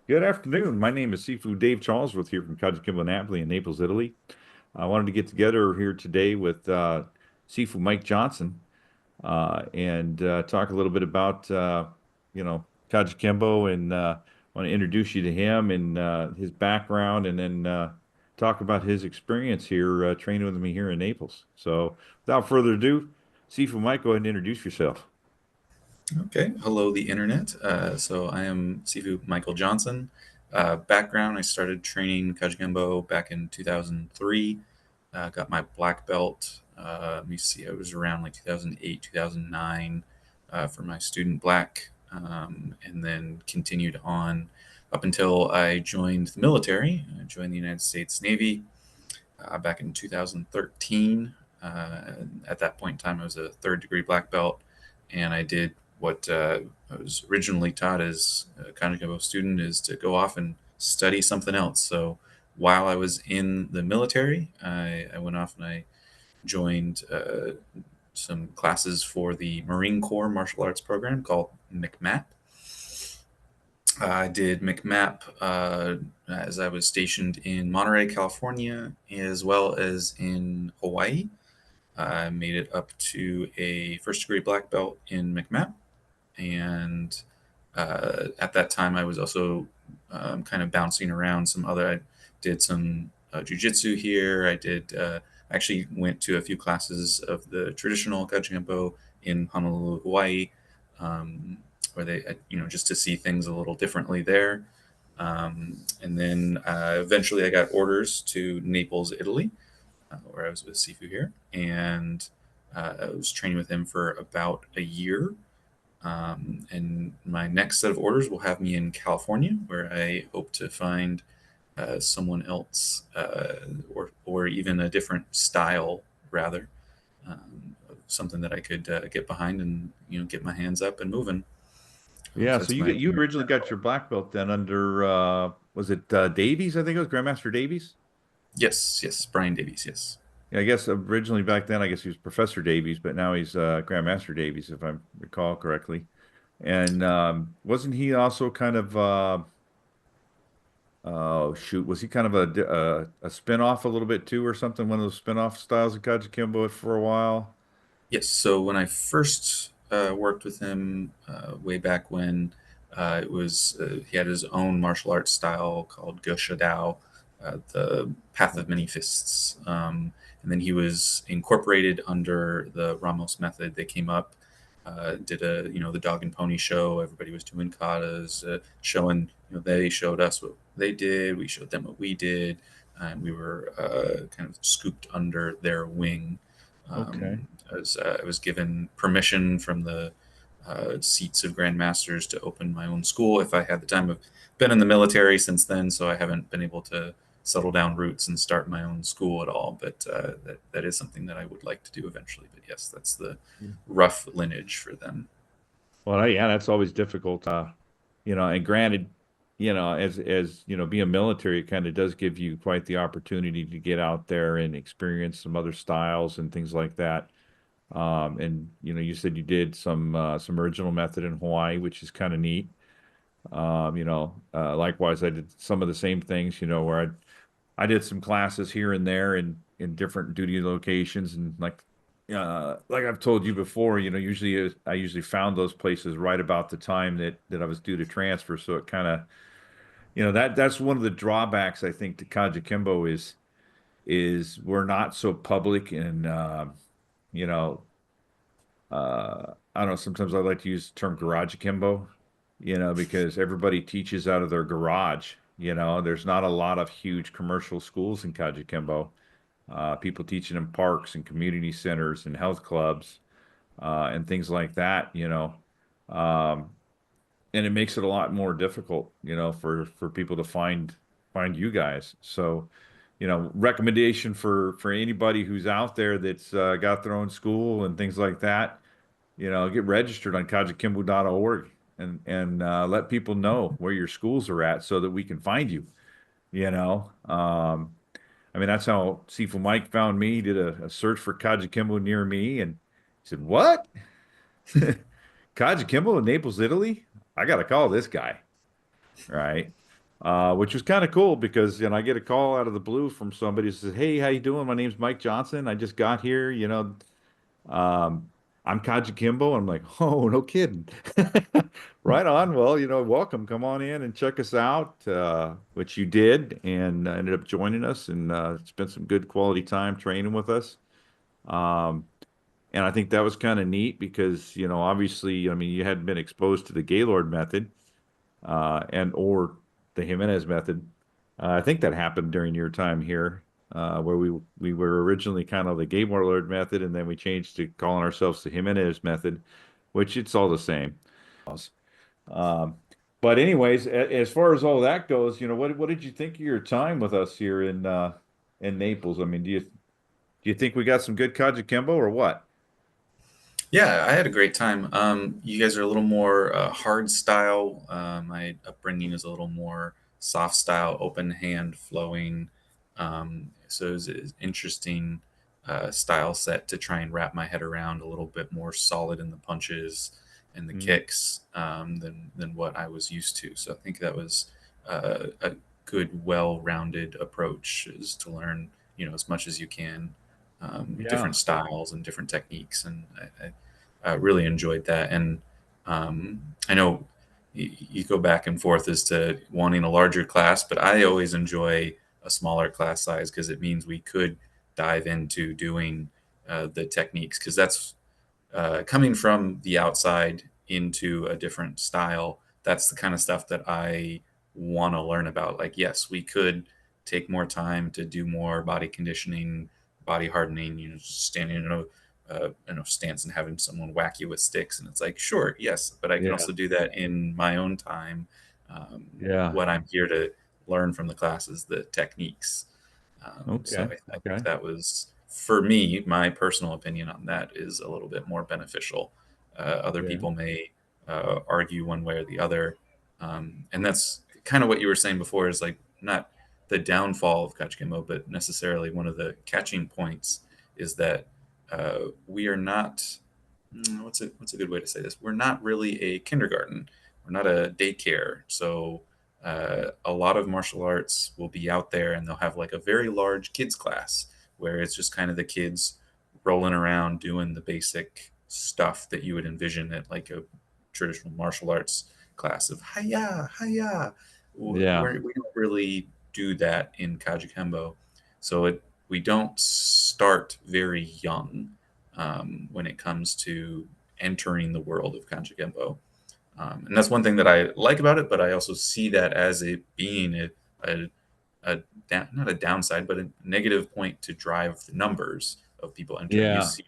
Good afternoon. My name is Sifu Dave Charlesworth here from KAJUKENBO Napoli in Naples, Italy. I wanted to get together here today with Sifu Mike Johnson and talk a little bit about you know KAJUKENBO and want to introduce you to him and his background, and then talk about his experience here training with me here in Naples. So, without further ado, Sifu Mike, go ahead and introduce yourself. Okay, hello, the internet. So I am Sifu Michael Johnson. Background: I started training Kajukembo back in 2003. Got my black belt. Let me see, I was around like 2008, 2009 for my student black, and then continued on up until I joined the military. I joined the United States Navy back in 2013. At that point in time, I was a third degree black belt, and I did what I was originally taught as a Kanjikabo student is to go off and study something else. So while I was in the military, I went off and I joined some classes for the Marine Corps martial arts program called MCMAP. I did McMap as I was stationed in Monterey, California, as well as in Hawaii. I made it up to a first degree black belt in McMap. And at that time, I was also kind of bouncing around some other. I did some jujitsu here. Actually went to a few classes of the traditional Kajukembo in Honolulu, Hawaii, um, where just to see things a little differently there. And then eventually I got orders to Naples, Italy, where I was with Sifu here. And I was training with him for about a year. And my next set of orders will have me in California, where I hope to find someone else, or even a different style, rather, something that I could get behind and get my hands up and moving. Yeah, So so that's my you originally got your black belt then under was it Davies? I think it was Grandmaster Davies. yes, Brian Davies, yes. Yeah, I guess originally back then, I guess he was Professor Davies, but now he's Grandmaster Davies, if I recall correctly. And wasn't he also kind of oh shoot, was he kind of a spin-off a little bit too, or something? One of those spin-off styles of Kajukenbo for a while. Yes. So when I first worked with him way back when, he had his own martial arts style called Gosha Dao, the Path of Many Fists, and then he was incorporated under the Ramos method. They came up, did the dog and pony show. Everybody was doing katas, showing. They showed us what they did. We showed them what we did, and we were kind of scooped under their wing. Okay. I was given permission from the seats of grandmasters to open my own school if I had the time. I've been in the military since then, so I haven't been able to settle down roots and start my own school at all. But that is something that I would like to do eventually. But yes, that's the rough lineage for them. Well, yeah, that's always difficult. And granted, as being military, it kind of does give you quite the opportunity to get out there and experience some other styles and things like that. And you said you did some original method in Hawaii, which is kind of neat. Likewise, I did some of the same things, where I did some classes here and there in different duty locations, and like I've told you before, usually I usually found those places right about the time that I was due to transfer. So it kind of, that's one of the drawbacks I think to Kajukenbo is we're not so public, and you know I don't know, sometimes I like to use the term garage akimbo, because everybody teaches out of their garage. There's not a lot of huge commercial schools in Kajukenbo. People teaching in parks and community centers and health clubs and things like that. Um, and it makes it a lot more difficult, for people to find you guys. So, recommendation for anybody who's out there that's got their own school and things like that. Get registered on kajukembo.org and let people know where your schools are at so that we can find you. You know, I mean, that's how Sifu Mike found me. He did a search for Kajukembo near me, and he said, "What? Kajukembo in Naples, Italy? I got to call this guy." Right? which was kind of cool because I get a call out of the blue from somebody who says, "Hey, how you doing? My name's Mike Johnson. I just got here. Um, I'm KAJUKENBO." I'm like, "Oh, no kidding." Right on. Well, welcome. Come on in and check us out, which you did, and ended up joining us and spent some good quality time training with us. Um, and I think that was kind of neat because, obviously, I mean, you hadn't been exposed to the Gaylord method and or the Jimenez method. I think that happened during your time here, where we were originally kind of the Gaylord method, and then we changed to calling ourselves the Jimenez method, which it's all the same. Um, but anyways, as far as all that goes, what did you think of your time with us here in Naples? I mean, do you think we got some good Kembo or what? Yeah, I had a great time. You guys are a little more hard style. My upbringing is a little more soft style, open hand flowing. So it was an interesting style set to try and wrap my head around, a little bit more solid in the punches and the Mm. kicks than what I was used to. So I think that was a good, well-rounded approach, is to learn, as much as you can, Yeah, different styles and different techniques, and I really enjoyed that. And I know you go back and forth as to wanting a larger class, but I always enjoy a smaller class size because it means we could dive into doing the techniques, because that's coming from the outside into a different style. That's the kind of stuff that I want to learn about. Like, yes, we could take more time to do more body conditioning, body hardening, just standing in a stance and having someone whack you with sticks. And it's like, sure, yes, but I can yeah, also do that in my own time. yeah. What I'm here to learn from the class is the techniques. So Okay, I think okay. that was, for me, my personal opinion on that is a little bit more beneficial. Other Yeah, people may argue one way or the other. And that's kind of what you were saying before, is like not the downfall of Kachikemo, but necessarily one of the catching points is that we are not, what's a good way to say this? We're not really a kindergarten. We're not a daycare. So a lot of martial arts will be out there and they'll have like a very large kids class where it's just kind of the kids rolling around doing the basic stuff that you would envision at like a traditional martial arts class of hiya, hiya. yeah, We don't really do that in Kajukembo. So we don't start very young when it comes to entering the world of Kajukembo. And that's one thing that I like about it, but I also see that as it being a, not a downside, but a negative point to drive the numbers of people entering. You yeah. see,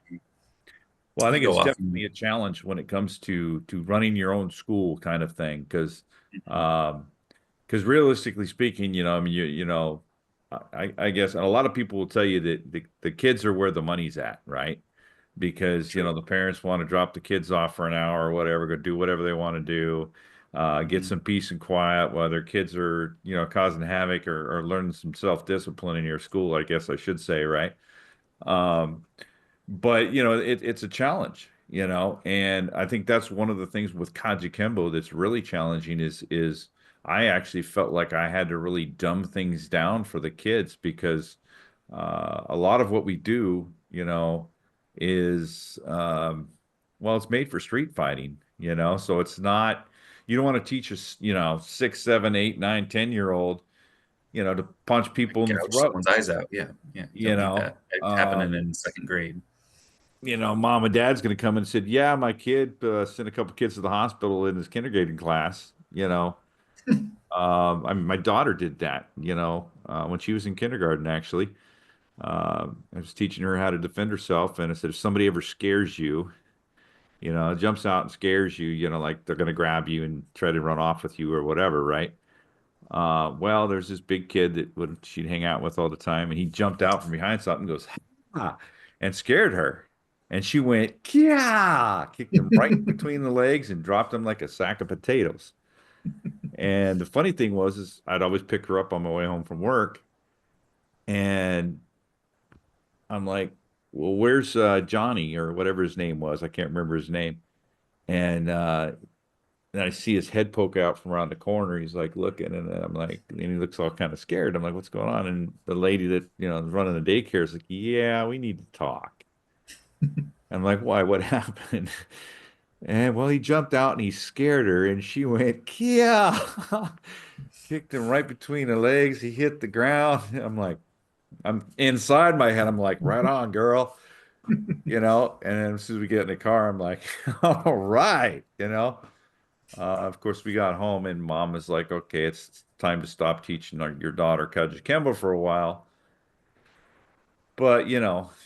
Well, I you think go it's off. definitely a challenge when it comes to running your own school kind of thing, because realistically speaking, I mean, I guess and a lot of people will tell you that the kids are where the money's at, right? Because True. the parents want to drop the kids off for an hour or whatever, go do whatever they want to do, get Hmm. some peace and quiet while their kids are causing havoc or learning some self-discipline in your school, I guess I should say, right? Um, but it's a challenge, and I think that's one of the things with Kaji Kembo that's really challenging is I actually felt like I had to really dumb things down for the kids because a lot of what we do, is well, it's made for street fighting, so it's not, you don't want to teach us, 6, 7, 8, 9, 10-year-old, to punch people in the Gouge throat, someone's eyes out. Yeah, yeah. You you don't need know. that. It's happening in second grade. Mom and dad's going to come and said, yeah, my kid sent a couple kids to the hospital in his kindergarten class. I mean, my daughter did that, when she was in kindergarten, actually. I was teaching her how to defend herself. And I said, if somebody ever scares you, jumps out and scares you, like they're going to grab you and try to run off with you or whatever, right? Well, there's this big kid that she'd hang out with all the time, and he jumped out from behind something, goes, ah, and scared her. And she went, yeah, kicked him right between the legs and dropped him like a sack of potatoes. And the funny thing was, is I'd always pick her up on my way home from work, and I'm like, well, where's Johnny or whatever his name was? I can't remember his name. And and I see his head poke out from around the corner. He's like looking, and then I'm like, and he looks all kind of scared. I'm like, what's going on? And the lady that, is running the daycare is like, yeah, we need to talk. I'm like, why? What happened? And well, he jumped out and he scared her, and she went, Kia, kicked him right between the legs. He hit the ground. I'm like, I'm inside my head. I'm like, right on, girl. And then as soon as we get in the car, I'm like, all right. Of course, we got home and mom was like, okay, it's time to stop teaching your daughter KAJUKENBO for a while. But,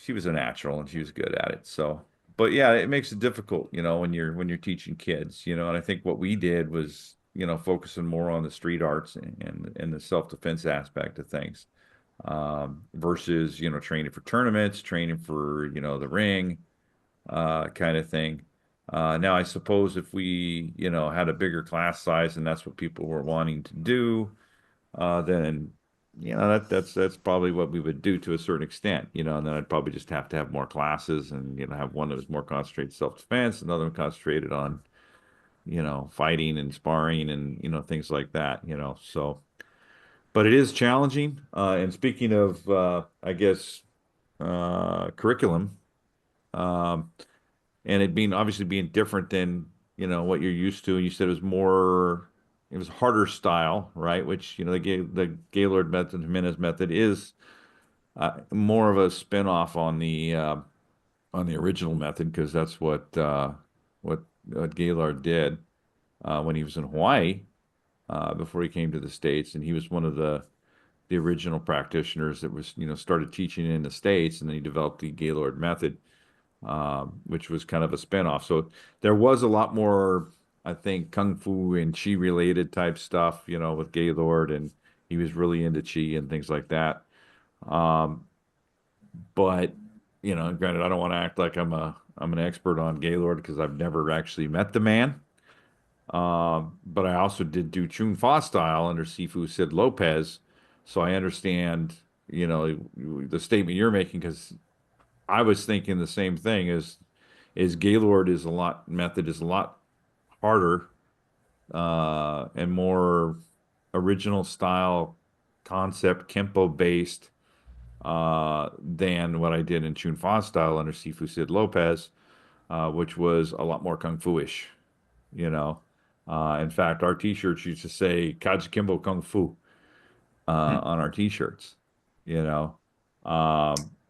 she was a natural and she was good at it. So, but yeah, it makes it difficult, when you're teaching kids, and I think what we did was, focusing more on the street arts and the self-defense aspect of things, versus, training for tournaments, training for, the ring, kind of thing. Now, I suppose if we, had a bigger class size and that's what people were wanting to do, then, that's probably what we would do to a certain extent, and then I'd probably just have to have more classes and, have one that was more concentrated self-defense, another one concentrated on, fighting and sparring and, things like that, so, but it is challenging. And speaking of, I guess, curriculum, um, and it being obviously being different than what you're used to. And you said it was harder style, right? Which the Gaylord method, Jimenez method is more of a spin-off on the original method because that's what Gaylord did when he was in Hawaii before he came to the States, and he was one of the original practitioners that was started teaching in the States, and then he developed the Gaylord method, which was kind of a spinoff. So there was a lot more, I think, kung fu and chi related type stuff, with Gaylord, and he was really into chi and things like that. Um, but granted, I don't want to act like I'm an expert on Gaylord because I've never actually met the man. But I also did do Chun Fa style under Sifu Sid Lopez, so I understand, the statement you're making because I was thinking the same thing is Gaylord is a lot harder and more original style concept Kempo based than what I did in Chun Fa style under Sifu Sid Lopez, which was a lot more kung fu-ish, you know. In fact, our t-shirts used to say Kajukembo Kung Fu on our t-shirts, you know.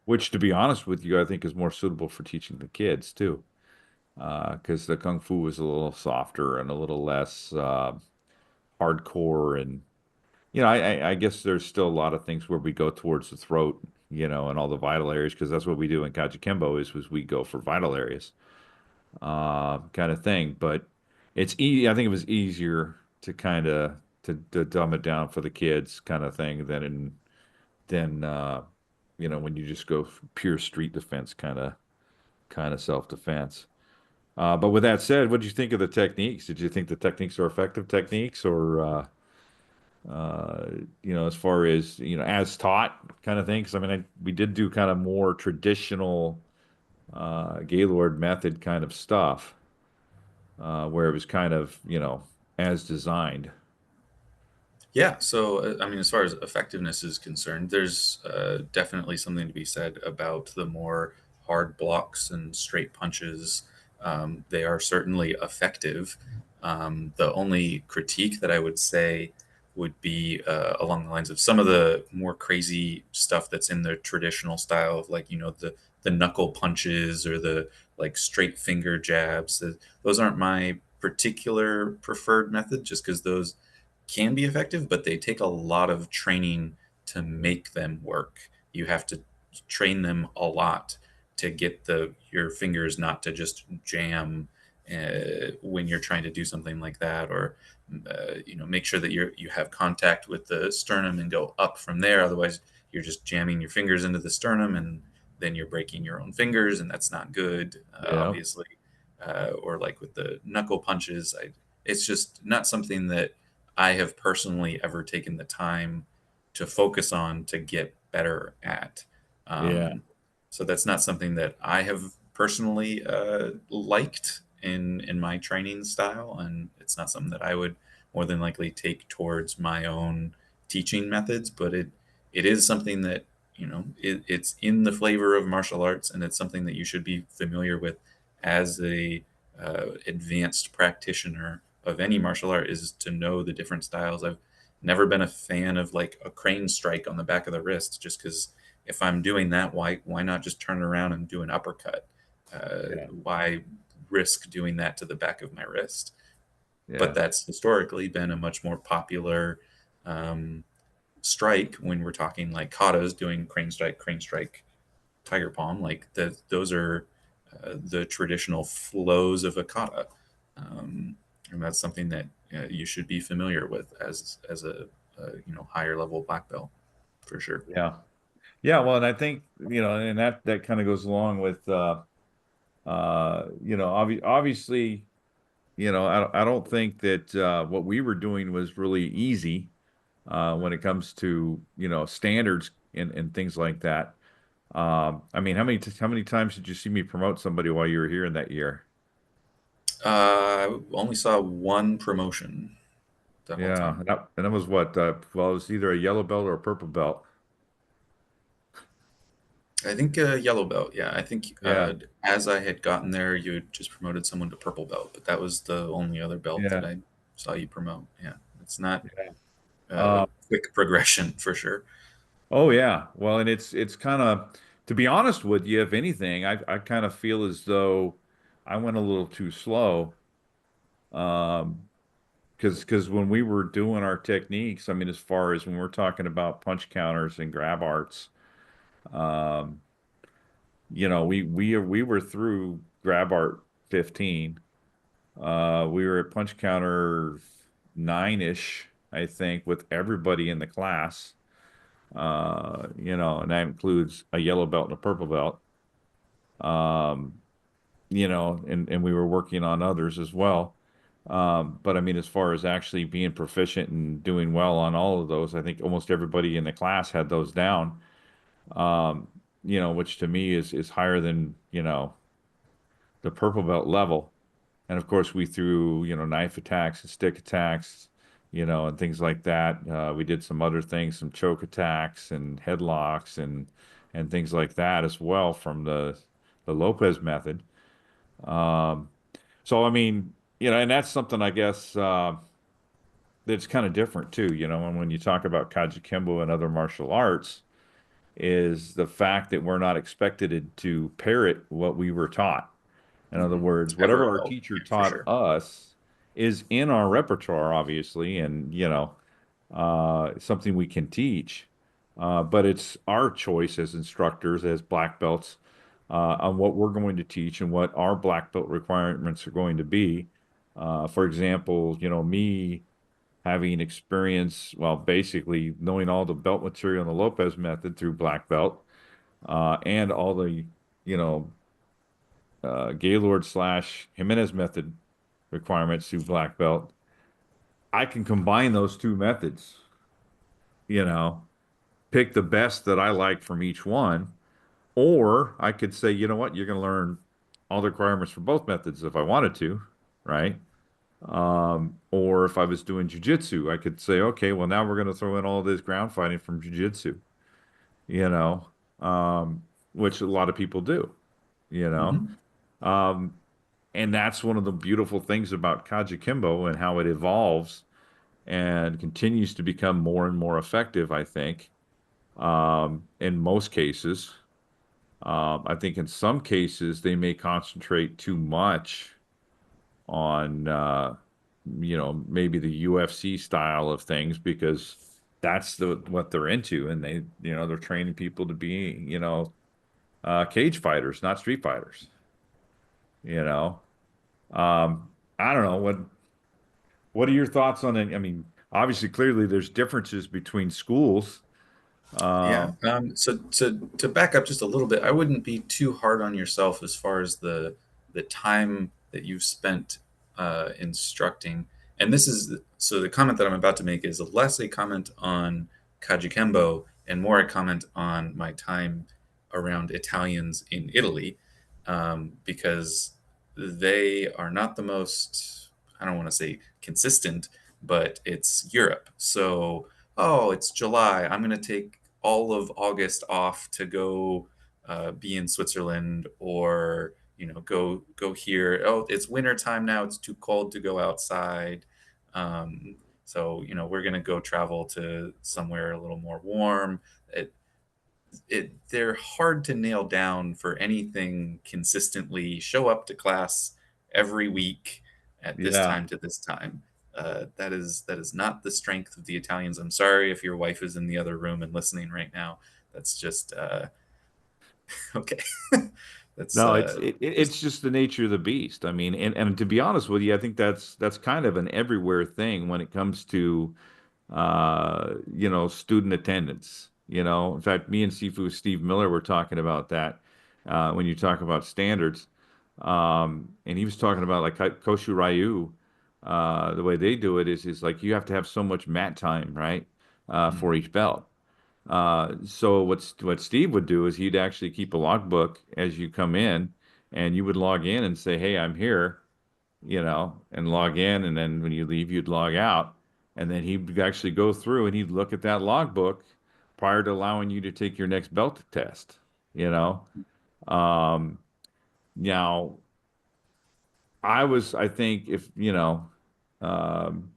Which to be honest with you, I think is more suitable for teaching the kids too. Because the kung fu is a little softer and a little less hardcore, and I guess there's still a lot of things where we go towards the throat, and all the vital areas, because that's what we do in Kajukembo is we go for vital areas, kind of thing. But it's easy. I think it was easier to kind of to dumb it down for the kids, kind of thing, than when you just go pure street defense, kind of self defense. But with that said, what did you think of the techniques? Did you think the techniques are effective techniques, or uh, as far as as taught kind of thing? Because I mean, we did do kind of more traditional Gaylord method kind of stuff, where it was kind of as designed. Yeah, so I mean, as far as effectiveness is concerned, there's definitely something to be said about the more hard blocks and straight punches. They are certainly effective. The only critique that I would say would be along the lines of some of the more crazy stuff that's in the traditional style of, like, the knuckle punches or the like straight finger jabs. Those aren't my particular preferred method, just because those can be effective, but they take a lot of training to make them work. You have to train them a lot to get your fingers not to just jam when you're trying to do something like that, or make sure that you have contact with the sternum and go up from there. Otherwise, you're just jamming your fingers into the sternum, and then you're breaking your own fingers, and that's not good, Yeah. obviously. Or like with the knuckle punches, it's just not something that I have personally ever taken the time to focus on to get better at. Yeah. Um, so that's not something that I have personally liked, in my training style, and it's not something that I would more than likely take towards my own teaching methods. But it is something that, it's in the flavor of martial arts, and it's something that you should be familiar with as a advanced practitioner of any martial art, is to know the different styles. I've never been a fan of like a crane strike on the back of the wrist, just because if I'm doing that, why not just turn around and do an uppercut? Yeah. Why risk doing that to the back of my wrist? But Yeah. that's historically been a much more popular um, strike when we're talking like katas doing crane strike, tiger palm. Like those are the traditional flows of a kata, and that's something that you should be familiar with as a higher level black belt for sure. Yeah. Yeah. Well, and I think, and that kind of goes along with, obviously, I don't think that what we were doing was really easy when it comes to, standards and things like that. I mean, how many times did you see me promote somebody while you were here in that year? I only saw one promotion the whole Yeah, time. and that was what? Well, it was either a yellow belt or a purple belt. I think yellow belt. Yeah, I think Yeah, as I had gotten there, you had just promoted someone to purple belt, but that was the only other belt that yeah, I saw you promote. Yeah, it's not yeah. quick progression for sure. Oh yeah. Well, and it's kind of, to be honest with you, if anything, I kind of feel as though I went a little too slow. Um, because when we were doing our techniques, I mean, as far as when we're talking about punch counters and grab arts, um, we were through grab art 15. We were at punch counter 9-ish, I think, with everybody in the class. And that includes a yellow belt and a purple belt. Um, and we were working on others as well. But I mean, as far as actually being proficient and doing well on all of those, I think almost everybody in the class had those down. Um, which to me is higher than, the purple belt level. And of course, we threw, knife attacks and stick attacks, and things like that. We did some other things, some choke attacks and headlocks and things like that as well from the Lopez method. Um, so I mean, and that's something I guess that's kind of different too, and when you talk about Kembo and other martial arts, is the fact that we're not expected to parrot what we were taught. In other Hmm. words, whatever Ever our well, teacher yeah, for taught sure. us is in our repertoire, obviously, and something we can teach. But it's our choice as instructors, as black belts, on what we're going to teach and what our black belt requirements are going to be. For example, me having experience, well, basically knowing all the belt material in the Lopez method through black belt, and all the, you know, Gaylord slash Jimenez method requirements through black belt, I can combine those two methods, you know, pick the best that I like from each one, or I could say, you know what, you're going to learn all the requirements for both methods if I wanted to, right? Or if I was doing jujitsu, I could say, okay, well, now we're going to throw in all this ground fighting from jujitsu, you know, um, which a lot of people do, you know. Hmm. Um, and that's one of the beautiful things about KAJUKENBO and how it evolves and continues to become more and more effective, I think, in most cases. I think in some cases they may concentrate too much on, maybe the UFC style of things because that's what they're into, and they're training people to be, cage fighters, not street fighters. You know, I don't know what are your thoughts on it? I mean, obviously, clearly, there's differences between schools. Yeah. Um, So to back up just a little bit, I wouldn't be too hard on yourself as far as the time that you've spent instructing. And this is so the comment that I'm about to make is less a comment on Kajukembo and more a comment on my time around Italians in Italy, because they are not the most, I don't want to say consistent, but it's Europe. So, oh, it's July. I'm going to take all of August off to go be in Switzerland, or go here. Oh, it's winter time now. It's too cold to go outside. So we're going to go travel to somewhere a little more warm. They're hard to nail down for anything consistently. Show up to class every week at this Yeah. time to this time. That is not the strength of the Italians. I'm sorry if your wife is in the other room and listening right now. That's just okay. that's No, just it's just the nature of the beast. I mean, and to be honest with you, I think that's kind of an everywhere thing when it comes to student attendance. In fact, me and Sifu Steve Miller were talking about that when you talk about standards. And he was talking about like Koshu Ryu, the way they do it is like you have to have so much mat time, right? For Mhm. each belt. So what Steve would do is he'd actually keep a logbook as you come in, and you would log in and say, "Hey, I'm here," and log in, and then when you leave, you'd log out, and then he'd actually go through and he'd look at that logbook prior to allowing you to take your next belt test. You know, um, now I think if um,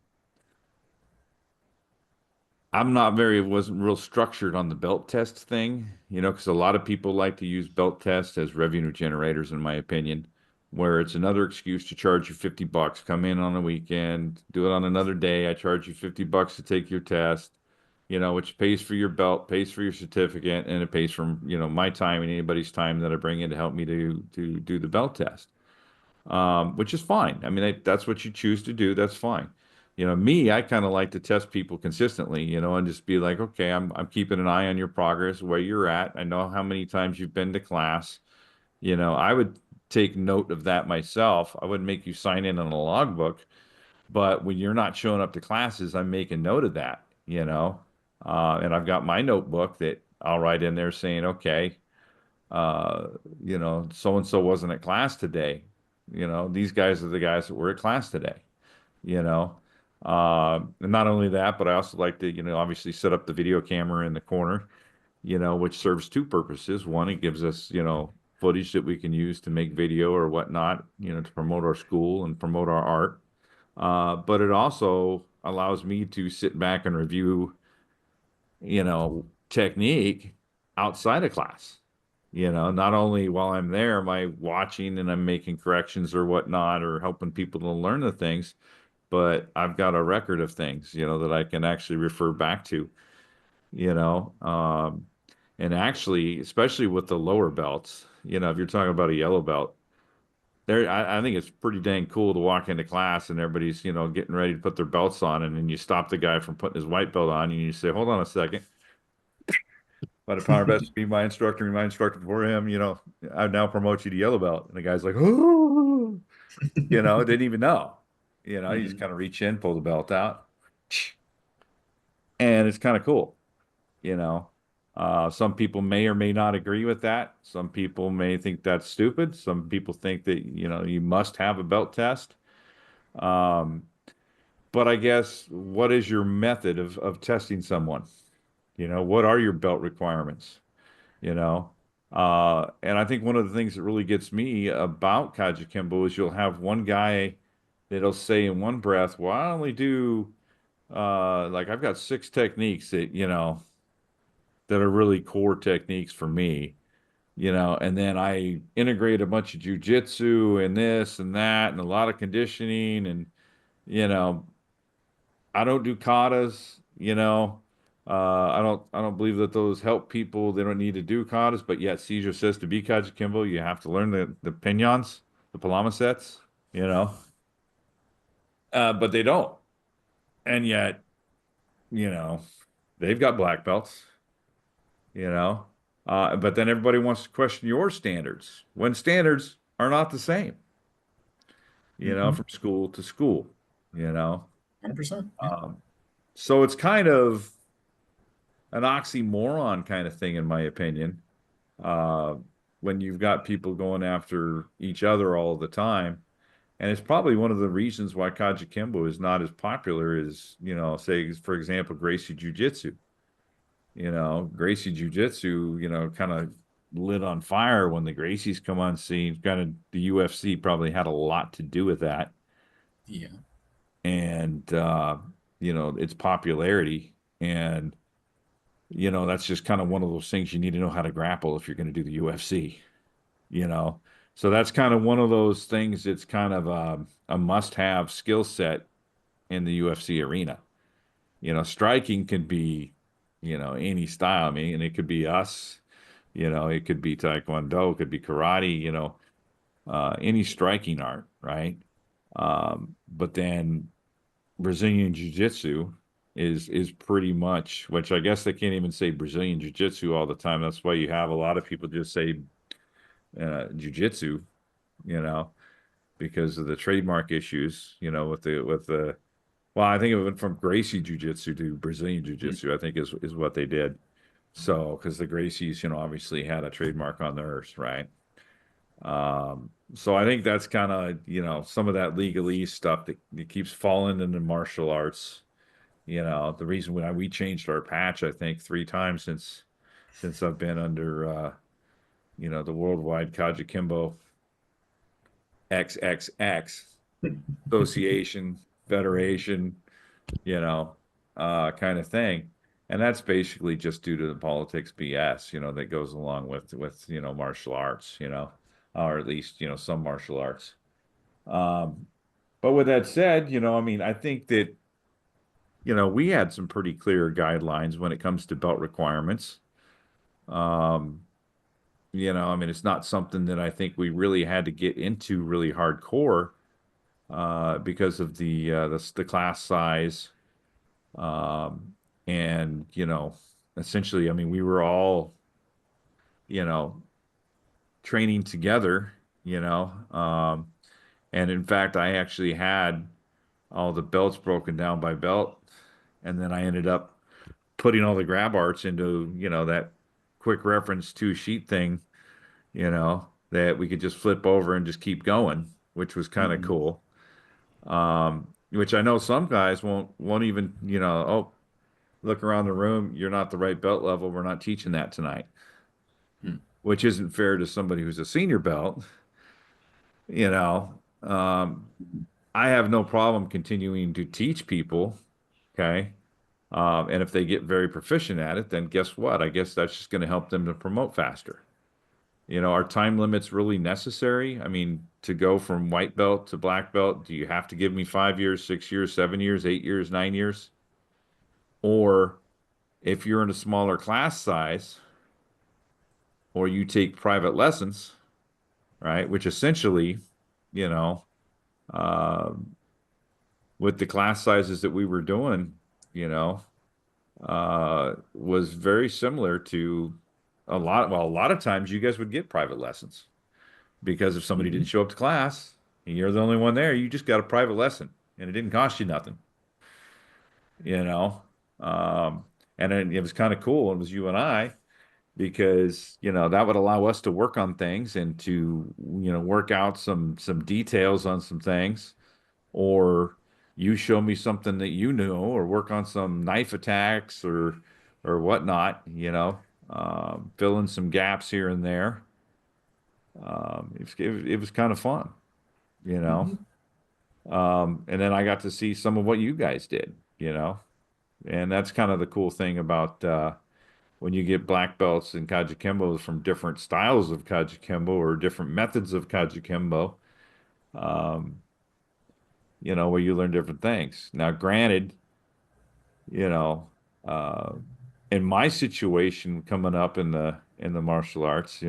I'm not very, wasn't real structured on the belt test thing, because a lot of people like to use belt tests as revenue generators, in my opinion, where it's another excuse to charge you $50, come in on a weekend, do it on another day. I charge you $50 to take your test, which pays for your belt, pays for your certificate, and it pays for, my time and anybody's time that I bring in to help me to do the belt test, which is fine. I mean, that's what you choose to do. That's fine. Me, I kind of like to test people consistently, and just be like, okay, I'm keeping an eye on your progress, where you're at. I know how many times you've been to class. I would take note of that myself. I wouldn't make you sign in on a logbook, but when you're not showing up to classes, I'm making note of that, and I've got my notebook that I'll write in there saying, okay, uh, so and so wasn't at class today. These guys are the guys that were at class today, you know. And not only that, but I also like to, obviously set up the video camera in the corner, which serves two purposes. One, it gives us, footage that we can use to make video or whatnot, to promote our school and promote our art. But it also allows me to sit back and review, technique outside of class. Not only while I'm there am I watching and I'm making corrections or whatnot or helping people to learn the things, but I've got a record of things, that I can actually refer back to, you know. And actually, especially with the lower belts, if you're talking about a yellow belt, I think it's pretty dang cool to walk into class and everybody's, getting ready to put their belts on, and then you stop the guy from putting his white belt on, and you say, "Hold on a second. By the power best to be my instructor before him, I now promote you to yellow belt." And the guy's like, "Oh," didn't even know. You just Mhm. kind of reach in, pull the belt out, and it's kind of cool, you know. Some people may or may not agree with that. Some people may think that's stupid. Some people think that, you must have a belt test. Um, but I guess what is your method of testing someone? What are your belt requirements? you know. And I think one of the things that really gets me about Kembo is you'll have one guy that'll say in one breath, "Well, I only do like I've got six techniques that that are really core techniques for me." And then I integrate a bunch of jujitsu and this and that and a lot of conditioning, and you know I don't do katas, I don't believe that those help people. They don't need to do katas, but yet Caesar says to be Kajukembo, you have to learn the pinyons, the palama sets, you know. But they don't. And yet, you know, they've got black belts, you know. But then everybody wants to question your standards when standards are not the same, Mhm. from school to school, you know. 100%. Yeah. Um, so it's kind of an oxymoron kind of thing, in my opinion. when you've got people going after each other all the time. And it's probably one of the reasons why Kajukenbo is not as popular as, say, for example, Gracie Jiu-Jitsu. Gracie Jiu-Jitsu, kind of lit on fire when the Gracies come on scene. Kind of the UFC probably had a lot to do with that. Yeah. And, its popularity. And, that's just kind of one of those things you need to know how to grapple if you're going to do the UFC, you know? So that's kind of one of those things that's kind of a must-have skill set in the UFC arena. Striking can be, any style. I mean, and it could be us, it could be Taekwondo, it could be karate, any striking art, right? But then Brazilian Jiu-Jitsu is pretty much, which I guess they can't even say Brazilian Jiu-Jitsu all the time. That's why you have a lot of people just say Jiu-Jitsu, you know, because of the trademark issues, with the well, I think it went from Gracie Jiu-Jitsu to Brazilian Mm. Jiu-Jitsu, I think is what they did. So, because the Gracies, obviously had a trademark on theirs, right? So I think that's kind of, some of that legalese stuff that keeps falling into martial arts. The reason why we changed our patch, I think, 3 times since I've been under the Worldwide KAJUKENBO XXX Association, Federation, you know, kind of thing. And that's basically just due to the politics BS, that goes along with martial arts, or at least, some martial arts. Um, but with that said, I mean, I think that, we had some pretty clear guidelines when it comes to belt requirements. Um, I mean, it's not something that I think we really had to get into really hardcore because of the class size. And, essentially, I mean, we were all, you know, training together, and in fact, I actually had all the belts broken down by belt, and then I ended up putting all the grab arts into, that quick reference 2 sheet thing, that we could just flip over and just keep going, which was kind of Mhm. cool. Which I know some guys won't even, oh, look around the room, you're not the right belt level. We're not teaching that tonight, Mm. which isn't fair to somebody who's a senior belt, you know. I have no problem continuing to teach people, okay? And if they get very proficient at it, then guess what? I guess that's just going to help them to promote faster. Are time limits really necessary? I mean, to go from white belt to black belt, do you have to give me 5 years, 6 years, 7 years, 8 years, 9 years? Or if you're in a smaller class size or you take private lessons, right? Which essentially, you know, uh, with the class sizes that we were doing, was very similar to a lot of times you guys would get private lessons because if somebody didn't Mhm. show up to class and you're the only one there, you just got a private lesson and it didn't cost you nothing, you know. Um, and it was kind of cool. It was you and I because that would allow us to work on things and to work out some details on some things, or you show me something that you knew, or work on some knife attacks or whatnot, fill in some gaps here and there. It was kind of fun, you know. Mhm. And then I got to see some of what you guys did, and that's kind of the cool thing about when you get black belts and Kajukembos from different styles of Kajukembo or different methods of Kajukembo, um, where you learn different things. Now, granted, you know, uh, in my situation coming up in the martial arts,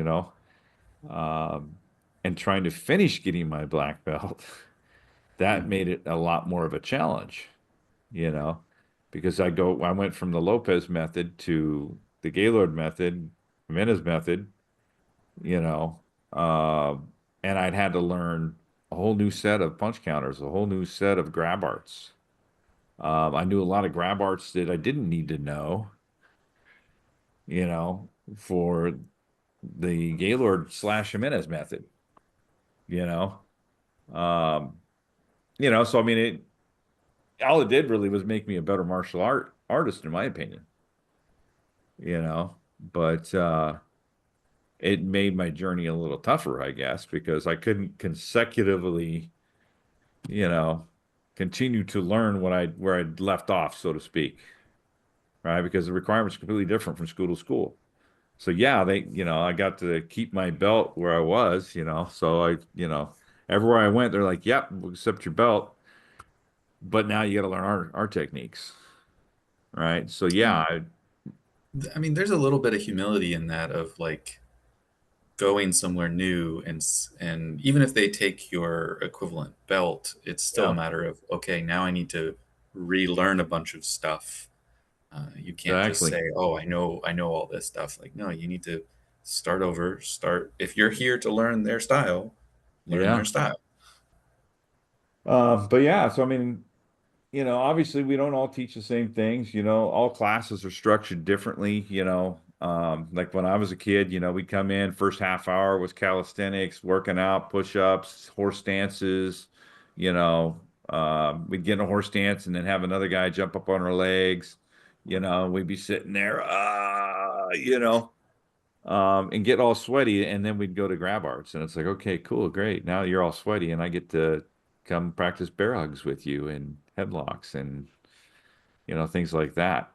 um, and trying to finish getting my black belt, that Mm. made it a lot more of a challenge, you know, because I went from the Lopez method to the Gaylord method, Jimenez method, you know, uh, and I'd had to learn a whole new set of punch counters, a whole new set of grab arts. I knew a lot of grab arts that I didn't need to know, for the Gaylord slash Jimenez method, you know. Um, so I mean all it did really was make me a better artist in my opinion, but it made my journey a little tougher, I guess, because I couldn't consecutively, you know, continue to learn where I'd left off, so to speak, right? Because the requirements are completely different from school to school. So yeah, I got to keep my belt where I was, so everywhere I went, they're like, yep, we'll accept your belt, but now you got to learn our techniques, right? So yeah, And I mean, there's a little bit of humility in that of like going somewhere new and even if they take your equivalent belt, it's still a yeah, matter of okay, now I need to relearn a bunch of stuff. You can't just exactly. say, "Oh, I know all this stuff." Like, no, you need to start over. Start if you're here to learn their style, learn their Yeah. style. But yeah, so I mean, obviously we don't all teach the same things, all classes are structured differently, like when I was a kid, we'd come in first half hour was calisthenics, working out, push-ups, horse stances, we'd get in a horse stance and then have another guy jump up on our legs, we'd be sitting there, and get all sweaty, and then we'd go to grab arts, and it's like, okay, cool, great. Now you're all sweaty, and I get to come practice bear hugs with you and headlocks and things like that.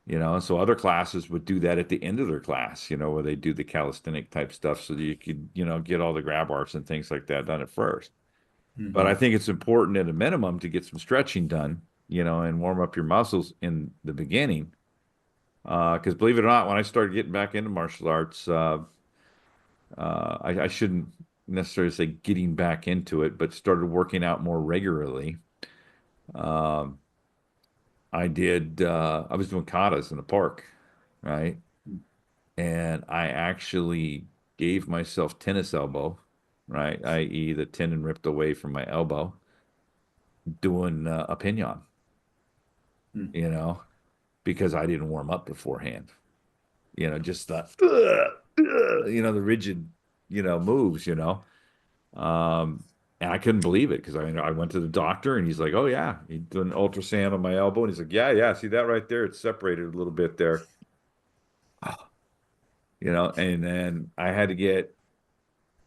And so other classes would do that at the end of their class, where they do the calisthenic type stuff so that you could, get all the grab arts and things like that done at first. But I Hmm. think it's important at a minimum to get some stretching done, and warm up your muscles in the beginning. Because believe it or not, when I started getting back into martial arts, I shouldn't necessarily say getting back into it, but started working out more regularly. Um, I was doing katas in the park, right? And I actually gave myself tennis elbow, right? I.e., the tendon ripped away from my elbow doing a pinion, Hmm. you know, because I didn't warm up beforehand, just the, the rigid, moves, and I couldn't believe it because I went to the doctor and he's like, "Oh yeah," he did an ultrasound on my elbow and he's like, "Yeah, yeah, see that right there? It's separated a little bit there." And then I had to get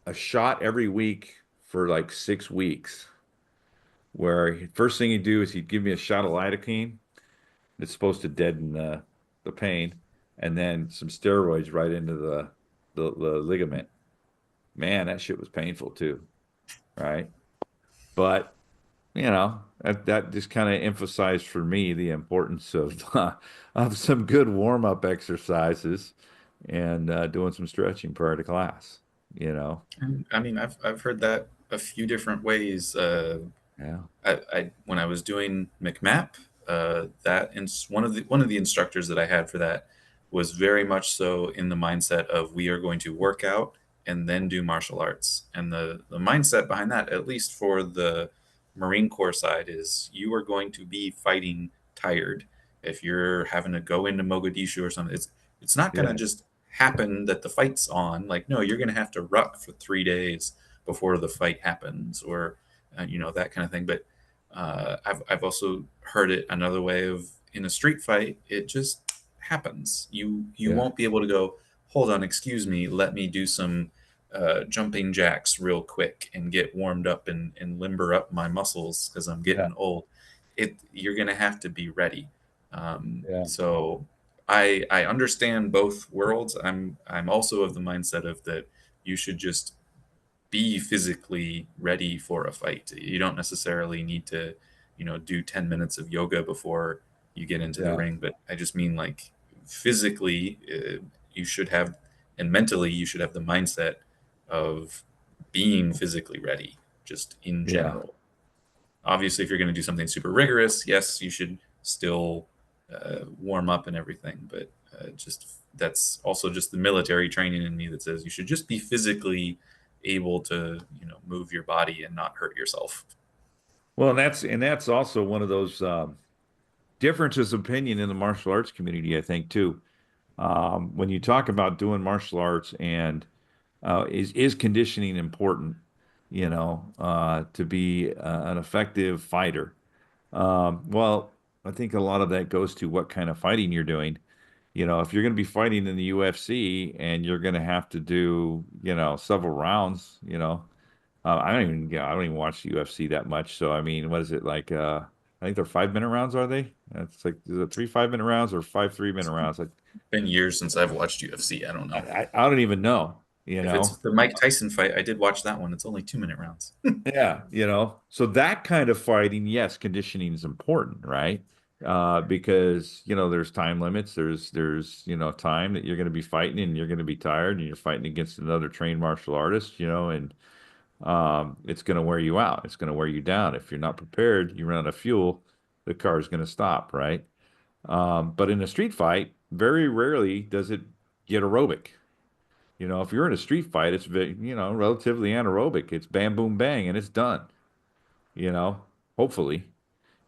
a shot every week for like 6 weeks. Where first thing he'd do is he'd give me a shot of lidocaine that's supposed to deaden the pain, and then some steroids right into the ligament. Man, that shit was painful too, right? But that just kind of emphasized for me the importance of some good warm-up exercises and doing some stretching prior to class, you know. And, I mean, I've heard that a few different ways. Yeah. I when I was doing McMap, one of the instructors that I had for that was very much so in the mindset of we are going to work out and then do martial arts. And the mindset behind that, at least for the Marine Corps side, is you are going to be fighting tired. If you're having to go into Mogadishu or something, it's not going to Yeah. just happen that the fight's on. Like, no, you're going to have to ruck for 3 days before the fight happens, or that kind of thing. But I've also heard it another way of in a street fight, it just happens. You Yeah. won't be able to go, hold on, excuse me, let me do some jumping jacks real quick and get warmed up and limber up my muscles because I'm Yeah. getting old. You're gonna have to be ready. Yeah. So I understand both worlds. I'm also of the mindset of that you should just be physically ready for a fight. You don't necessarily need to, do 10 minutes of yoga before you get into the Yeah. ring, but I just mean like physically, you should have, and mentally, you should have the mindset of being physically ready, just in Yeah. general. Obviously, if you're going to do something super rigorous, yes, you should still warm up and everything, but just that's also just the military training in me that says you should just be physically able to move your body and not hurt yourself. Well, and that's also one of those differences of opinion in the martial arts community, I think, too. When you talk about doing martial arts and is conditioning important, to be an effective fighter? Well, I think a lot of that goes to what kind of fighting you're doing. If you're going to be fighting in the UFC and you're going to have to do, several rounds, I don't even watch the UFC that much. So, I mean, what is it like? I think they're 5 minute rounds, are they? It's like, is it three 5 minute rounds or five 3 minute rounds? Been years since I've watched UFC. I don't I, know. I don't even know, you If it's know? the Mike Tyson fight, I did watch that one. It's only 2 minute rounds. Yeah, so that kind of fighting, yes, conditioning is important, right? Because there's time limits, there's time that you're going to be fighting and you're going to be tired and you're fighting against another trained martial artist, and it's going to wear you out. It's going to wear you down. If you're not prepared, you run out of fuel, the car is going to stop, right? But in a street fight, very rarely does it get aerobic. If you're in a street fight, it's relatively anaerobic. It's bam, boom, bang, and it's done. You know, hopefully.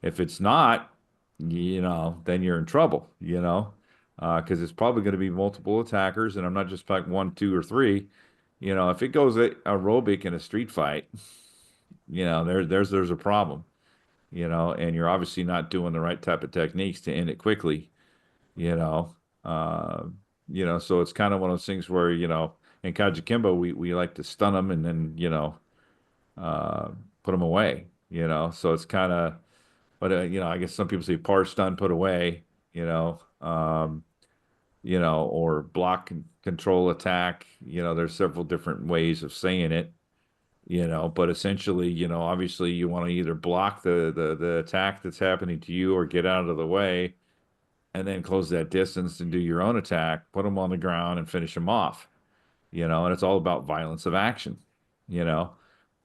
If it's not, then you're in trouble. Because it's probably going to be multiple attackers, and I'm not just like one, two, or three. If it goes aerobic in a street fight, there's a problem. And you're obviously not doing the right type of techniques to end it quickly. You know, uh, so it's kind of one of those things where in KAJUKENBO we like to stun them and then uh, put them away. So it's kind of, but I guess some people say par stun, put away. Or block and control attack. There's several different ways of saying it. But essentially, obviously you want to either block the attack that's happening to you or get out of the way and then close that distance and do your own attack, put them on the ground and finish them off. And it's all about violence of action, you know.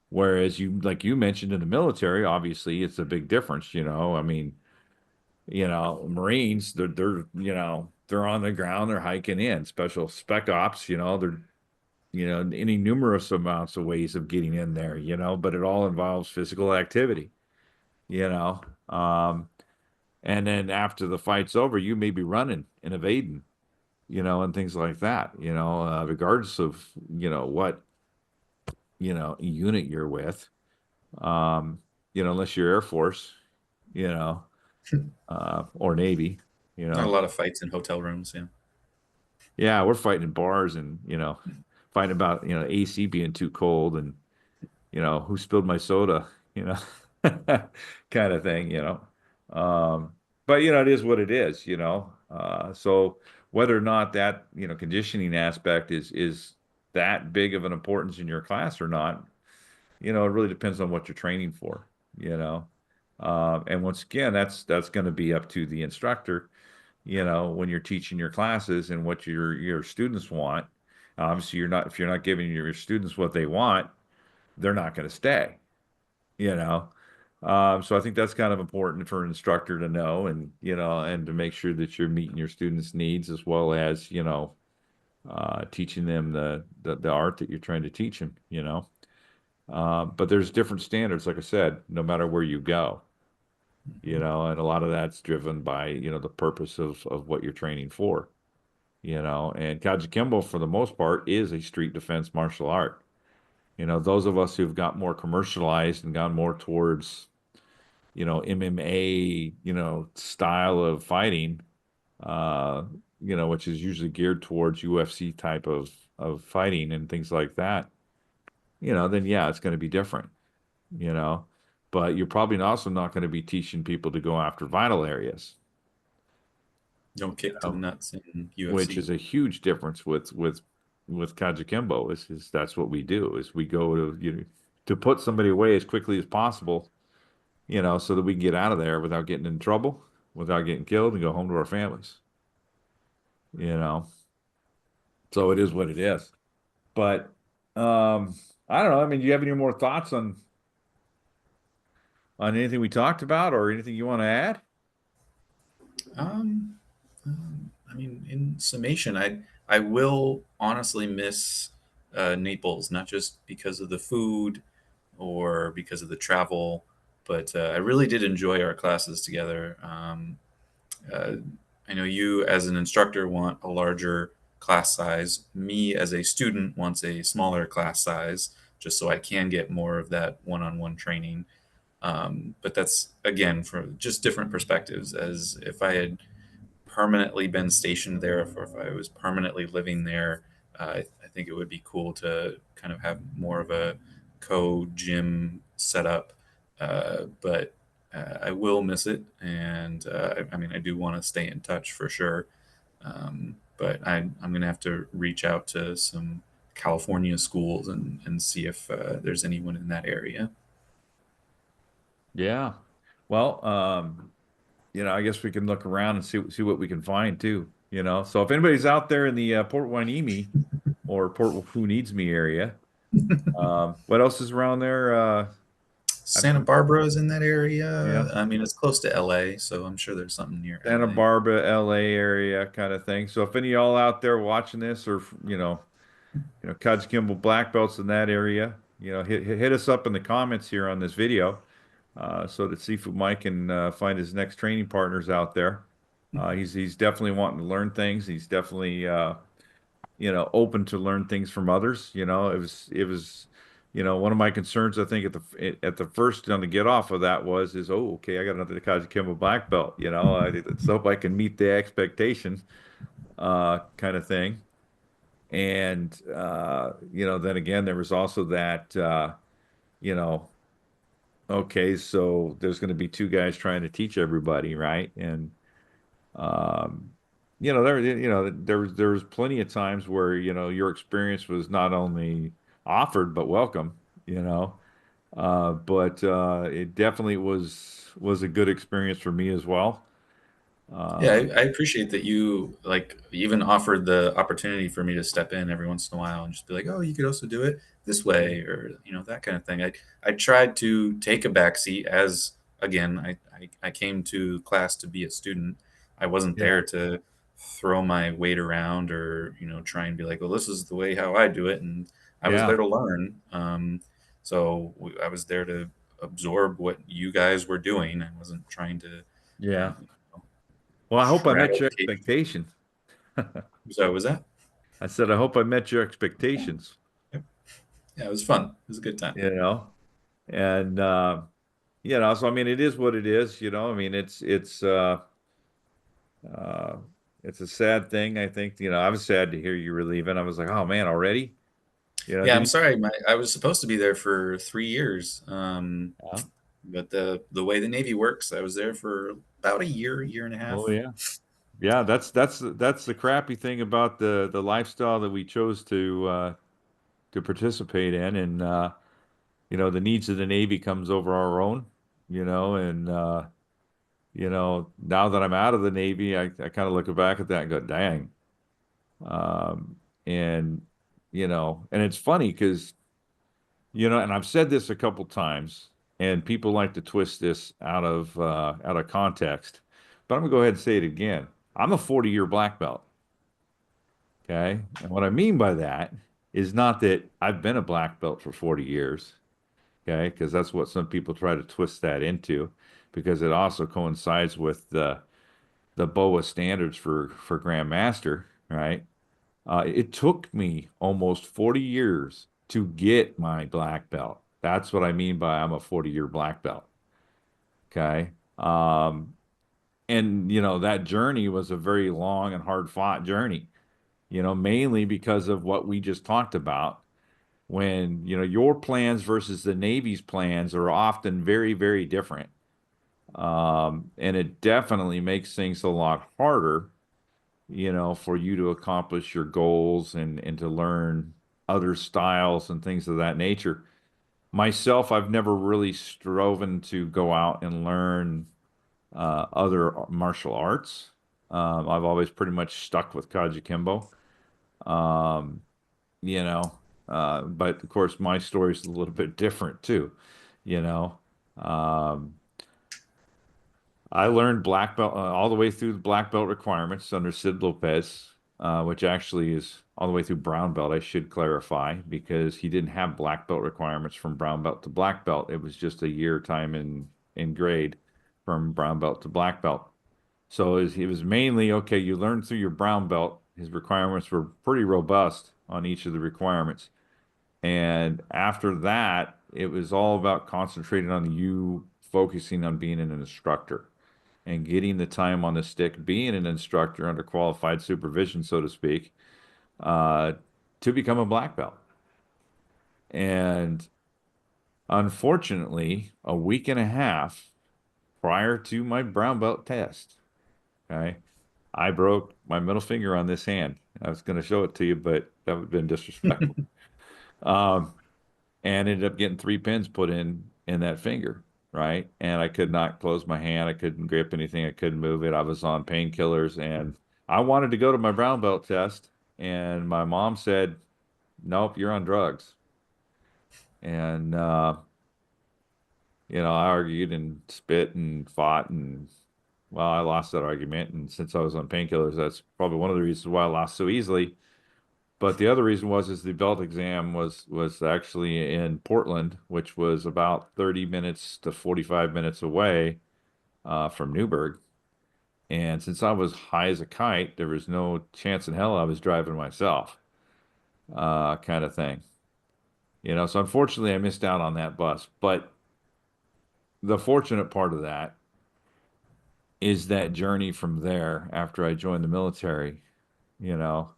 Whereas like you mentioned in the military, obviously it's a big difference, I mean, Marines, they're on the ground, they're hiking in, special spec ops, they're, any numerous amounts of ways of getting in there, but it all involves physical activity, you know. Um, and then after the fight's over, you may be running and evading, and things like that, regardless of, what, unit you're with, um, unless you're Air Force, you know, or Navy, you A know. lot of fights in hotel rooms. Yeah. Yeah, we're fighting in bars and, fighting about, AC being too cold and, who spilled my soda, you know, kind of thing, Um, but, it is what it is. So whether or not that, conditioning aspect is that big of an importance in your class or not, it really depends on what you're training for, you know. And once again, that's going to be up to the instructor, when you're teaching your classes and what your students want. Obviously, if you're not giving your students what they want, they're not going to stay, you know. So I think that's kind of important for an instructor to know and, and to make sure that you're meeting your students' needs as well as, teaching them the art that you're trying to teach them. But there's different standards, like I said, no matter where you go, and a lot of that's driven by, the purpose of what you're training for, and Kembo, for the most part, is a street defense martial art. Those of us who've got more commercialized and gone more towards, MMA, style of fighting, uh, which is usually geared towards UFC type of fighting and things like that, then yeah, it's going to be different, you know. But you're probably also not going to be teaching people to go after vital areas, Don't you kick to the know, nuts in which UFC. is a huge difference with Kajukembo is that's what we do is we go to put somebody away as quickly as possible, so that we can get out of there without getting in trouble, without getting killed and go home to our families, you know. So it is what it is. But I don't know. I mean, do you have any more thoughts on anything we talked about or anything you want to add? Um, I mean, in summation, I will honestly miss Naples, not just because of the food or because of the travel, but I really did enjoy our classes together. Uh, I know you as an instructor want a larger class size. Me as a student wants a smaller class size, just so I can get more of that one-on-one training. But that's again for just different perspectives. As if I had permanently been stationed there, if I was permanently living there, I think it would be cool to kind of have more of a co-gym setup. But I will miss it, and I mean, I do want to stay in touch for sure. But I'm going to have to reach out to some California schools and see if there's anyone in that area. Yeah. Well, I guess we can look around and see what we can find too, you know. So if anybody's out there in the Port Hueneme or Port Who Needs Me area, what else is around there? I've, Santa Barbara is in that yeah, area. I mean, it's close to LA, so I'm sure there's something near Santa LA. Barbara, LA area kind of thing. So if any of y'all out there watching this or KAJUKENBO black belts in that area, hit us up in the comments here on this video, so that Sifu Mike can find his next training partners out there. He's definitely wanting to learn things. He's definitely open to learn things from others. It was one of my concerns. I think at the first on the get off of that is, oh, okay, I got another KAJUKENBO black belt. Let's hope I can meet the expectation, kind of thing. And then again, there was also that you know, okay, so there's going to be two guys trying to teach everybody, right? And um, there was plenty of times where your experience was not only offered but welcome, but it definitely was a good experience for me as well. Yeah, Um, I appreciate that you like even offered the opportunity for me to step in every once in a while and just be like, oh, you could also do it this way, or that kind of thing. I tried to take a back seat as again, I came to class to be a student. I wasn't yeah, there to throw my weight around or try and be like, well, this is the way how I do it, and I was there yeah, to learn. I was there to absorb what you guys were doing. I wasn't trying to. yeah. Um, Well, I hope I met straddle your the cage. expectations. So was that? I said, I hope I met your expectations, Yep. Yeah, it was fun. It was a good time. you know, and so I mean, it is what it is, I mean, uh, it's a sad thing. I think, I was sad to hear you were leaving. I was like, oh man, already? Yeah, Did I'm you? sorry. I was supposed to be there for 3 years, Yeah. but the way the Navy works, I was there for about a year, year and a Oh half. yeah. Yeah, that's the crappy thing about the lifestyle that we chose to participate in, and the needs of the Navy comes over our own, and now that I'm out of the Navy, I kind of look back at that and go, dang. Um, and and it's funny because and I've said this a couple times, and people like to twist this out of context, but I'm gonna go ahead and say it again. I'm a 40-year black belt. Okay. And what I mean by that is not that I've been a black belt for 40 years. Okay. Because that's what some people try to twist that into, because it also coincides with the BOA standards for Grandmaster, right? It took me almost 40 years to get my black belt. That's what I mean by I'm a 40-year black belt. Okay. And that journey was a very long and hard fought journey, mainly because of what we just talked about. When, your plans versus the Navy's plans are often very, very different. And it definitely makes things a lot harder, for you to accomplish your goals and to learn other styles and things of that nature. Myself, I've never really striven to go out and learn other martial arts. I've always pretty much stuck with KAJUKENBO. Um, you know, but of course, my story is a little bit different too. You know, um, I learned black belt all the way through the black belt requirements under Sid Lopez, which actually is all the way through brown belt. I should clarify because he didn't have black belt requirements from brown belt to black belt. It was just a year time in grade from brown belt to black belt. So it was mainly, okay, you learn through your brown belt. His requirements were pretty robust on each of the requirements. And after that, it was all about concentrating on you focusing on being an instructor and getting the time on the stick, being an instructor under qualified supervision, so to speak, uh, to become a black belt. And unfortunately, a week and a half prior to my brown belt test, okay, I broke my middle finger on this hand. I was going to show it to you, but that would have been disrespectful. Um, and ended up getting 3 pins put in that finger, right? And I could not close my hand. I couldn't grip anything. I couldn't move it. I was on painkillers, and I wanted to go to my brown belt test, and my mom said, "Nope, you're on drugs." And I argued and spit and fought, and well, I lost that argument. And since I was on painkillers, that's probably one of the reasons why I lost so easily. But the other reason was is the belt exam was actually in Portland, which was about 30 minutes to 45 minutes away from Newburgh. And since I was high as a kite, there was no chance in hell I was driving myself, kind of thing. So unfortunately, I missed out on that bus. But the fortunate part of that is that journey from there after I joined the military, you know,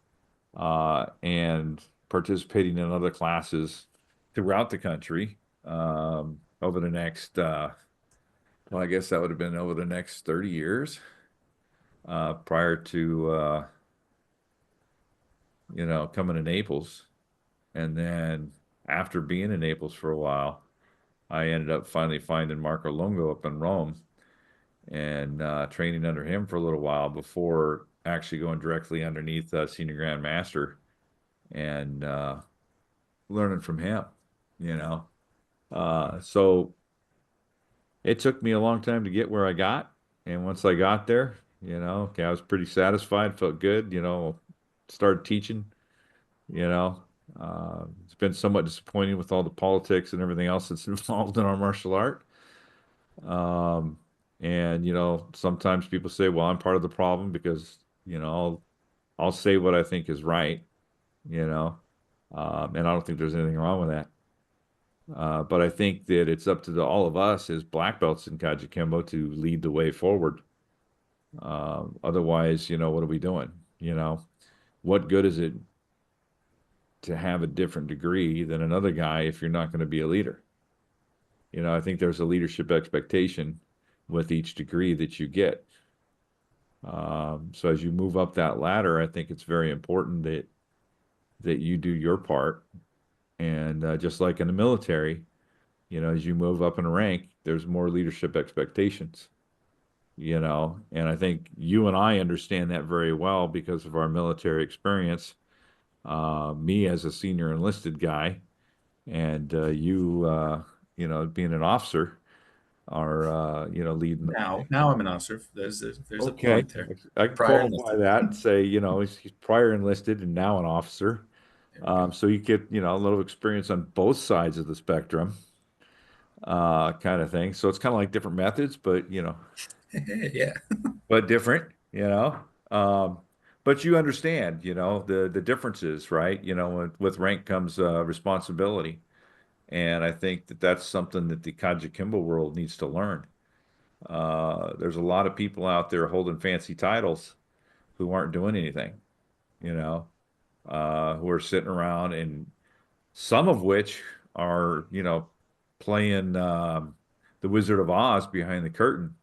and participating in other classes throughout the country over the next, well, I guess that would have been over the next 30 years prior to, coming to Naples. And then after being in Naples for a while, I ended up finally finding Marco Longo up in Rome and training under him for a little while before actually going directly underneath Senior Grand Master and learning from him, you know. So it took me a long time to get where I got. And once I got there, okay, I was pretty satisfied, felt good, started teaching, you know. It's been somewhat disappointing with all the politics and everything else that's involved in our martial art. Um, and, sometimes people say, well, I'm part of the problem because, I'll say what I think is right, you know, and I don't think there's anything wrong with that. But I think that it's up to all of us as black belts in Kembo to lead the way forward. Otherwise, what are we doing? What good is it to have a different degree than another guy if you're not going to be a leader? I think there's a leadership expectation with each degree that you get. So as you move up that ladder, I think it's very important that you do your part. And just like in the military, as you move up in rank, there's more leadership expectations, and I think you and I understand that very well because of our military experience. Me as a senior enlisted guy, and you, being an officer, are, leading the Now, way. now I'm an officer. There's a Okay, point there. I can Prior qualify enlisted. that and say, he's prior enlisted and now an officer. There we go. So you get, a little experience on both sides of the spectrum, kind of thing. So it's kind of like different methods, but Yeah. but different, Um, but you understand, the differences, right? With rank comes responsibility, and I think that that's something that the Kajukenbo world needs to learn. There's a lot of people out there holding fancy titles who aren't doing anything, who are sitting around, and some of which are, playing the Wizard of Oz behind the curtain,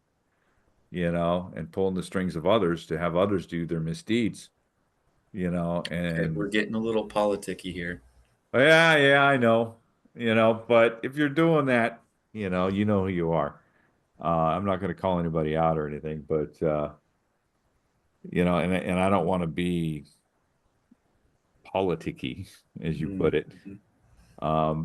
and pulling the strings of others to have others do their misdeeds, Okay, and we're getting a little politicky here. yeah, yeah, I know, but if you're doing that, you know who you are. I'm not going to call anybody out or anything, but and I don't want to be politicky, as you put it. Mhm.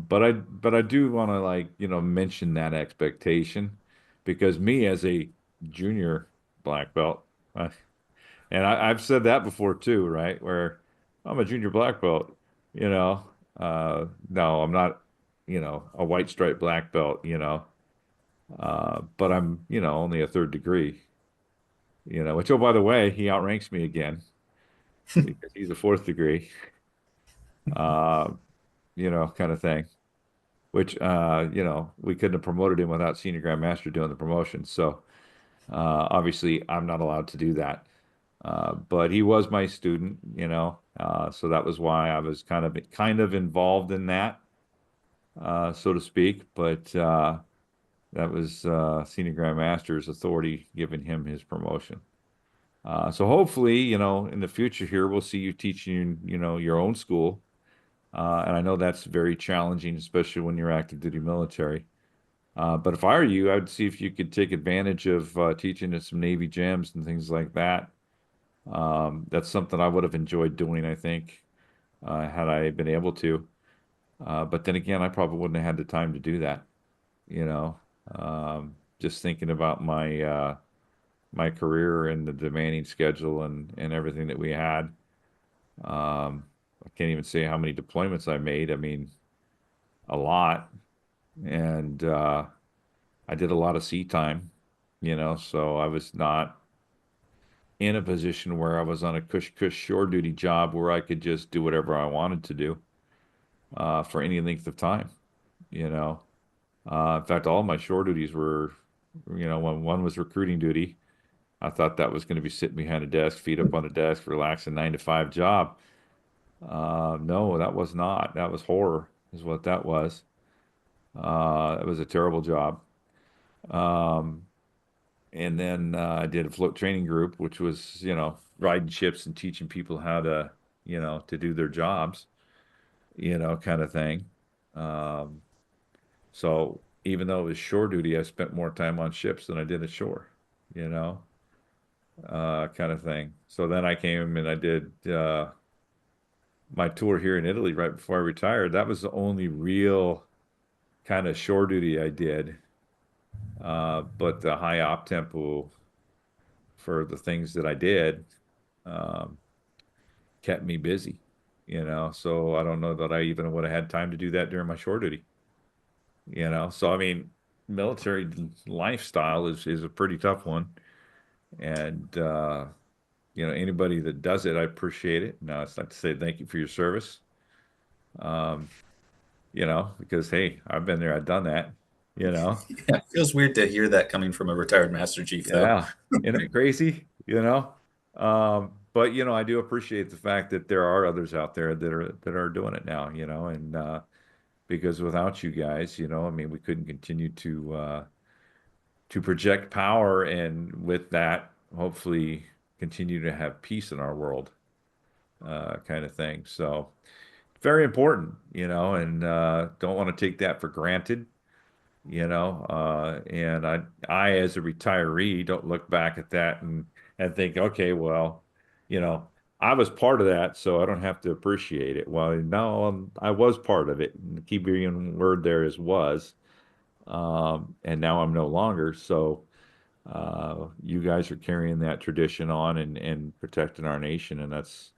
But I do want to, like, mention that expectation because me as a junior black belt, and I've said that before too, right? Where I'm a junior black belt, you know. No, I'm not, a white stripe black belt, but I'm, only a third degree. which, oh, by the way, he outranks me again because he's a fourth degree, uh, kind of thing, which, we couldn't have promoted him without Senior Grandmaster doing the promotion. So, obviously, I'm not allowed to do that. But he was my student, so that was why I was kind of involved in that, so to speak. But that was Senior Grandmaster's authority giving him his promotion. So hopefully, in the future here, we'll see you teaching, your own school. And I know that's very challenging, especially when you're active duty military. But if I were you, I'd see if you could take advantage of teaching at some Navy gyms and things like that. That's something I would have enjoyed doing, I think, had I been able to. But then again, I probably wouldn't have had the time to do that, you know. Just thinking about my career and the demanding schedule and everything that we had. I can't even say how many deployments I made. I mean, a lot. And I did a lot of sea time, so I was not in a position where I was on a cush shore duty job where I could just do whatever I wanted to do for any length of time, you know. In fact, all my shore duties were, when one was recruiting duty, I thought that was going to be sitting behind a desk, feet up on a desk, relaxing 9 to 5 job. No, that was not. That was horror, is what that was. It was a terrible job. Um, and then I did a float training group, which was, riding ships and teaching people how to do their jobs, kind of thing. Um, so even though it was shore duty, I spent more time on ships than I did ashore, you know, kind of thing. So then I came and I did my tour here in Italy right before I retired. That was the only real kind of shore duty I did. But the high op tempo for the things that I did um, kept me busy, So I don't know that I even would have had time to do that during my shore duty, So I mean, military lifestyle is a pretty tough one, and anybody that does it, I appreciate it. No, it's not to say thank you for your service, um, because hey, I've been there, I've done that, you know. Yeah, it feels weird to hear that coming from a retired Master Chief, though. Yeah, isn't it crazy? But I do appreciate the fact that there are others out there that are doing it now, and because without you guys, I mean, we couldn't continue to project power and with that, hopefully continue to have peace in our world, kind of thing. So very important, and don't want to take that for granted. And I as a retiree don't look back at that and think, okay, well, you know, I was part of that, so I don't have to appreciate it. Well, no, I was part of it. And the key being word there is was, and now I'm no longer. So you guys are carrying that tradition on and protecting our nation, and that's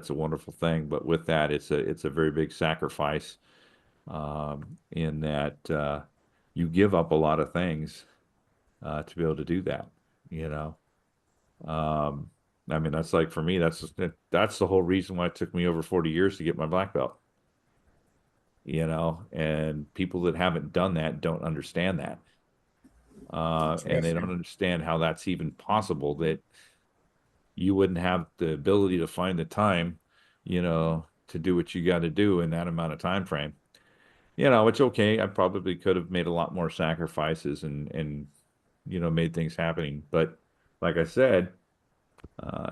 a wonderful thing. But with that, it's a very big sacrifice in that you give up a lot of things to be able to do that, you know. Um, I mean, that's like for me, that's the whole reason why it took me over 40 years to get my black belt, and people that haven't done that don't understand that. And they don't understand how that's even possible that you wouldn't have the ability to find the time, to do what you got to do in that amount of time frame. It's okay. I probably could have made a lot more sacrifices and made things happening. But like I said,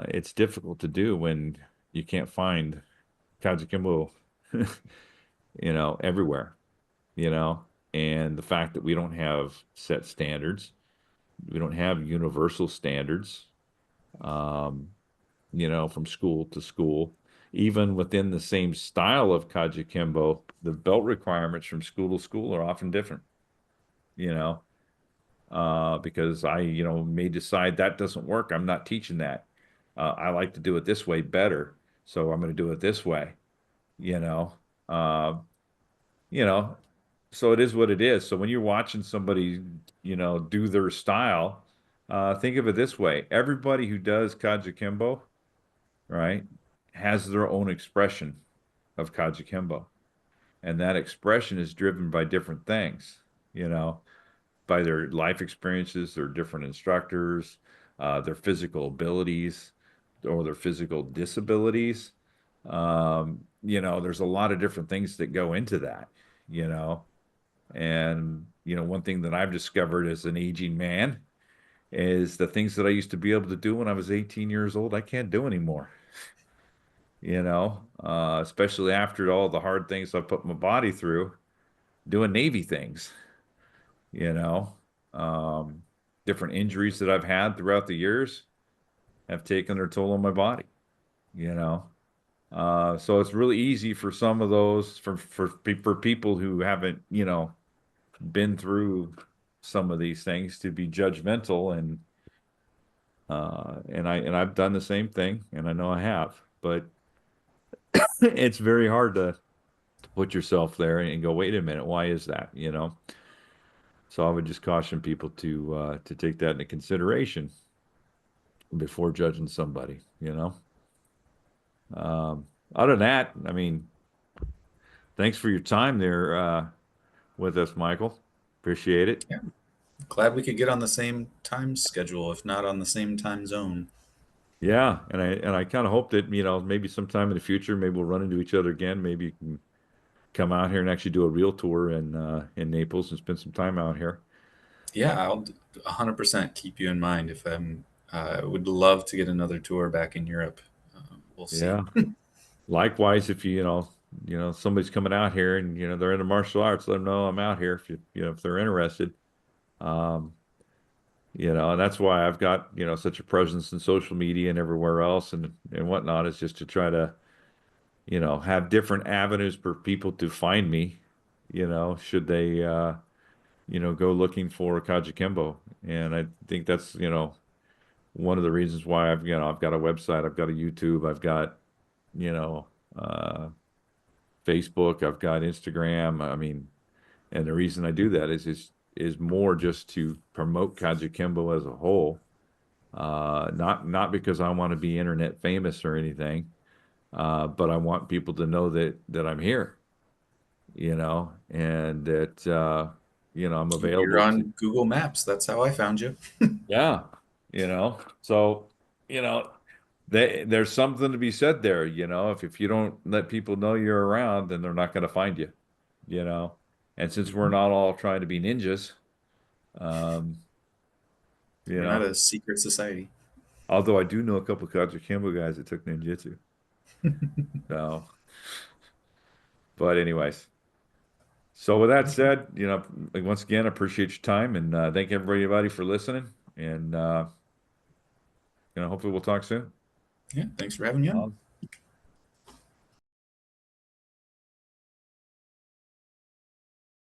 it's difficult to do when you can't find KAJUKENBO, everywhere, you know, and the fact that we don't have set standards, we don't have universal standards, um, from school to school. Even within the same style of KAJUKENBO, the belt requirements from school to school are often different, you know, because I, may decide that doesn't work. I'm not teaching that. I like to do it this way better, so I'm going to do it this way, you know. Uh, you know, so it is what it is. So when you're watching somebody, do their style, Think of it this way. Everybody who does KAJUKENBO, right, has their own expression of KAJUKENBO. And that expression is driven by different things, you know, by their life experiences, their different instructors, their physical abilities, or their physical disabilities. There's a lot of different things that go into that, you know. And, one thing that I've discovered as an aging man is the things that I used to be able to do when I was 18 years old, I can't do anymore, especially after all the hard things I put my body through doing Navy things, you know. Um, Different injuries that I've had throughout the years have taken their toll on my body, you know. So it's really easy for some of those for people who haven't, been through some of these things to be judgmental and I've done the same thing and I know I have, but it's very hard to put yourself there and go, wait a minute, why is that? So I would just caution people to take that into consideration before judging somebody. Other than that, I mean, thanks for your time there with us, Michael. Appreciate it. Yeah. Glad we could get on the same time schedule, if not on the same time zone. Yeah, and I kind of hope that, maybe sometime in the future, maybe we'll run into each other again. Maybe you can come out here and actually do a real tour in Naples and spend some time out here. Yeah, I'll 100% keep you in mind if I would love to get another tour back in Europe. We'll see. Yeah. Likewise, if somebody's coming out here and they're into martial arts, let them know I'm out here if they're interested. Um, and that's why I've got such a presence in social media and everywhere else and whatnot, is just to try to have different avenues for people to find me, should they go looking for KAJUKENBO. And I think that's one of the reasons why I've got a website, I've got a YouTube, I've got you know uh Facebook, I've got Instagram. I mean, and the reason I do that is more just to promote KAJUKENBO as a whole. Not because I want to be internet famous or anything, but I want people to know that I'm here, and that I'm You're available to. on Google Maps. That's how I found you. Yeah, so you know there's something to be said there. If you don't let people know you're around, then they're not going to find you. you know. And since we're not all trying to be ninjas, um, you We're not know, a secret society. although I do know a couple of KAJUKENBO guys that took ninjutsu. So, but anyways, so with that said, like, once again, I appreciate your time and thank everybody for listening. And hopefully we'll talk soon. Yeah, thanks for having me on.